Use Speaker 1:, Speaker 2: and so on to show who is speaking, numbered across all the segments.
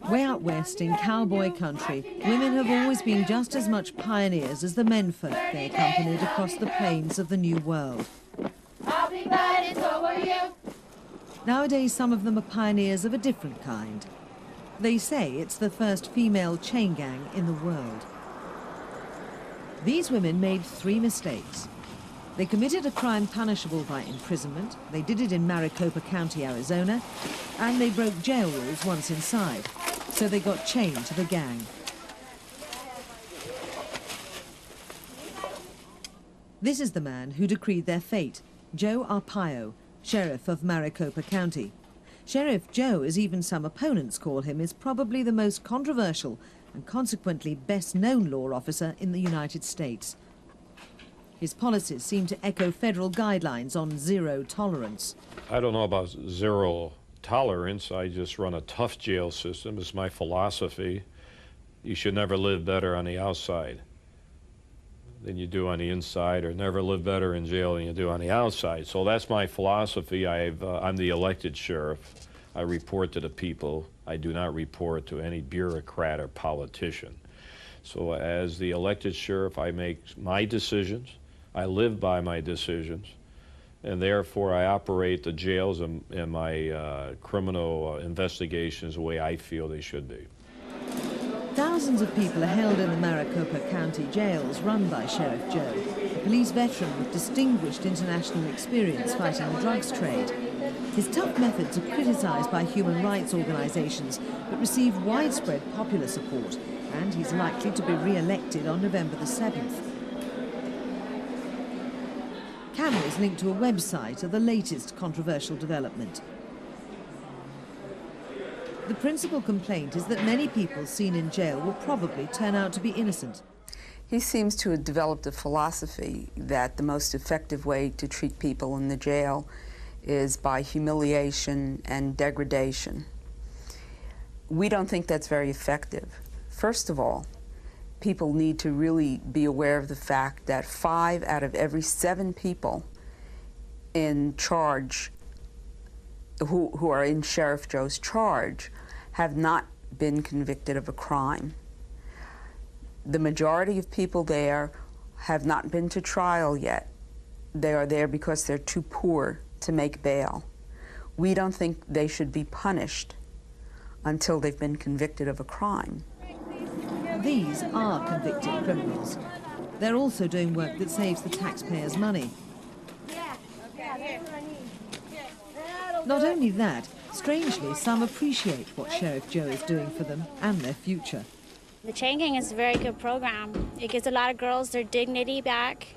Speaker 1: Way out west in cowboy country, women have always been just as much pioneers as the menfolk they accompanied across the plains of the New World.
Speaker 2: I'll be glad it's over you.
Speaker 1: Nowadays, some of them are pioneers of a different kind. They say it's the first female chain gang in the world. These women made 3 mistakes. They committed a crime punishable by imprisonment, they did it in Maricopa County, Arizona, and they broke jail rules once inside, so they got chained to the gang. This is the man who decreed their fate, Joe Arpaio, sheriff of Maricopa County. Sheriff Joe, as even some opponents call him, is probably the most controversial and consequently best-known law officer in the United States. His policies seem to echo federal guidelines on zero tolerance.
Speaker 3: I don't know about zero tolerance. I just run a tough jail system. It's my philosophy. You should never live better on the outside than you do on the inside, or never live better in jail than you do on the outside. So that's my philosophy. I'm the elected sheriff. I report to the people. I do not report to any bureaucrat or politician. So as the elected sheriff, I make my decisions. I live by my decisions, and therefore I operate the jails and my criminal investigations the way I feel they should be.
Speaker 1: Thousands of people are held in the Maricopa County jails run by Sheriff Joe, a police veteran with distinguished international experience fighting the drugs trade. His tough methods are criticized by human rights organizations, but receive widespread popular support, and he's likely to be re-elected on November the 7th. Cameras linked to a website are the latest controversial development. The principal complaint is that many people seen in jail will probably turn out to be innocent.
Speaker 4: He seems to have developed a philosophy that the most effective way to treat people in the jail is by humiliation and degradation. We don't think that's very effective. First of all, people need to really be aware of the fact that 5 out of every 7 people in charge, who are in Sheriff Joe's charge, have not been convicted of a crime. The majority of people there have not been to trial yet. They are there because they're too poor to make bail. We don't think they should be punished until they've been convicted of a crime.
Speaker 1: These are convicted criminals. They're also doing work that saves the taxpayers money. Not only that, strangely, some appreciate what Sheriff Joe is doing for them and their future.
Speaker 5: The chain gang is a very good program. It gives a lot of girls their dignity back.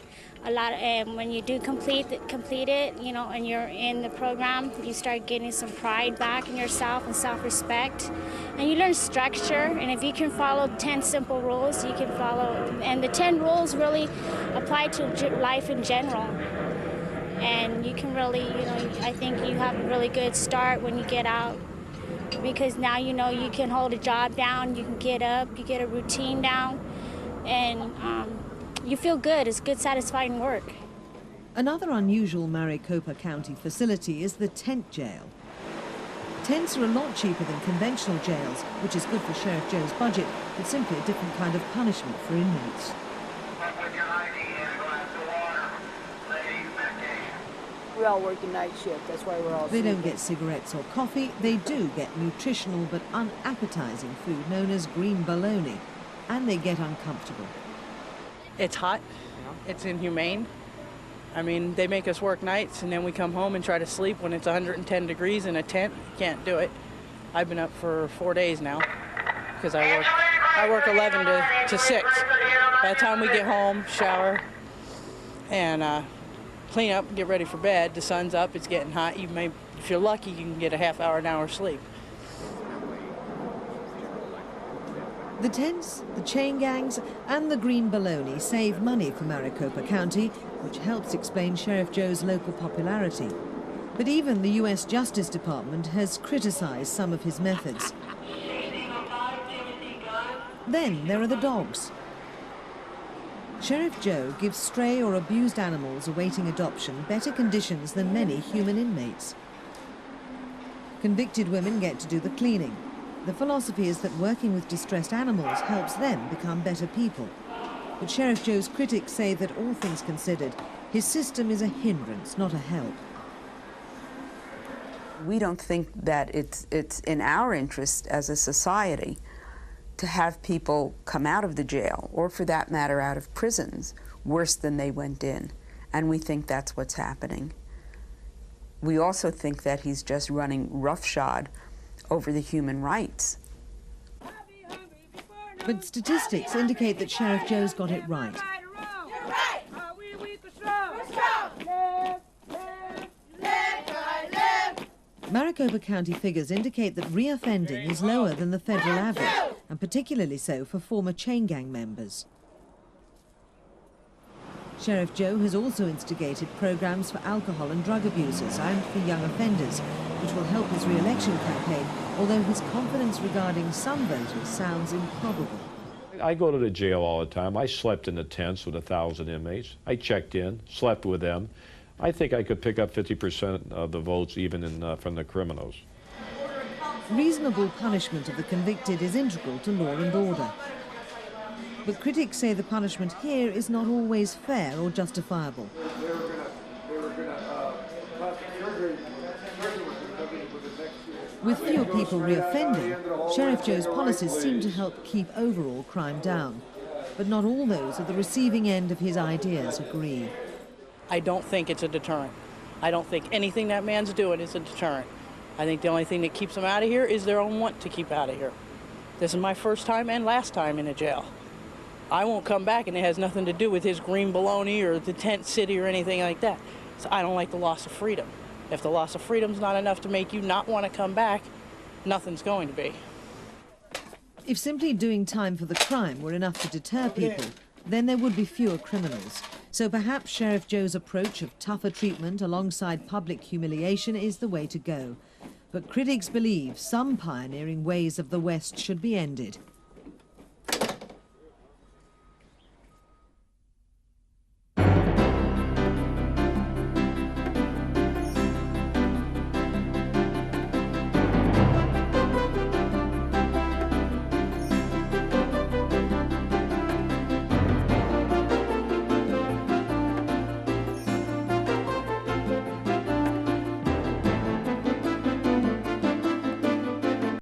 Speaker 5: When you do complete it, you know, and you're in the program, you start getting some pride back in yourself and self-respect. And you learn structure, and if you can follow 10 simple rules, you can follow, and the 10 rules really apply to life in general. And you can really, you know, I think you have a really good start when you get out, because now you know you can hold a job down, you can get up, you get a routine down, and you feel good. It's good, satisfying work.
Speaker 1: Another unusual Maricopa County facility is the tent jail. Tents are a lot cheaper than conventional jails, which is good for Sheriff Joe's budget, but simply a different kind of punishment for inmates.
Speaker 6: We all work the night shift, that's why we're all
Speaker 1: They
Speaker 6: sleeping.
Speaker 1: don't get cigarettes or coffee. They do get nutritional but unappetizing food known as green bologna, and they get uncomfortable.
Speaker 7: It's hot, it's inhumane. I mean, they make us work nights and then we come home and try to sleep when it's 110 degrees in a tent. Can't do it. I've been up for 4 days now because I work 11 to 6. By the time we get home, shower, and clean up, get ready for bed, the sun's up, it's getting hot. If you're lucky, you can get a half hour, an hour sleep.
Speaker 1: The tents, the chain gangs, and the green bologna save money for Maricopa County, which helps explain Sheriff Joe's local popularity. But even the U.S. Justice Department has criticized some of his methods. Then there are the dogs. Sheriff Joe gives stray or abused animals awaiting adoption better conditions than many human inmates. Convicted women get to do the cleaning. The philosophy is that working with distressed animals helps them become better people. But Sheriff Joe's critics say that all things considered, his system is a hindrance, not a help.
Speaker 4: We don't think that it's in our interest as a society to have people come out of the jail, or for that matter out of prisons, worse than they went in. And we think that's what's happening. We also think that he's just running roughshod over the human rights.
Speaker 1: But statistics indicate that Sheriff Joe's got it right. Maricopa County figures indicate that reoffending is lower than the federal average, and particularly so for former chain gang members. Sheriff Joe has also instigated programs for alcohol and drug abusers and for young offenders, which will help his re-election campaign, although his confidence regarding some voters sounds improbable.
Speaker 3: I go to the jail all the time. I slept in the tents with 1,000 inmates. I checked in, slept with them. I think I could pick up 50% of the votes even from the criminals.
Speaker 1: Reasonable punishment of the convicted is integral to law and order. But critics say the punishment here is not always fair or justifiable. With fewer people reoffending, Sheriff Joe's policies seem to help keep overall crime down. But not all those at the receiving end of his ideas agree.
Speaker 7: I don't think it's a deterrent. I don't think anything that man's doing is a deterrent. I think the only thing that keeps them out of here is their own want to keep out of here. This is my first time and last time in a jail. I won't come back, and it has nothing to do with his green baloney or the tent city or anything like that. So I don't like the loss of freedom. If the loss of freedom's not enough to make you not want to come back, nothing's going to be.
Speaker 1: If simply doing time for the crime were enough to deter people, then there would be fewer criminals. So perhaps Sheriff Joe's approach of tougher treatment alongside public humiliation is the way to go. But critics believe some pioneering ways of the West should be ended.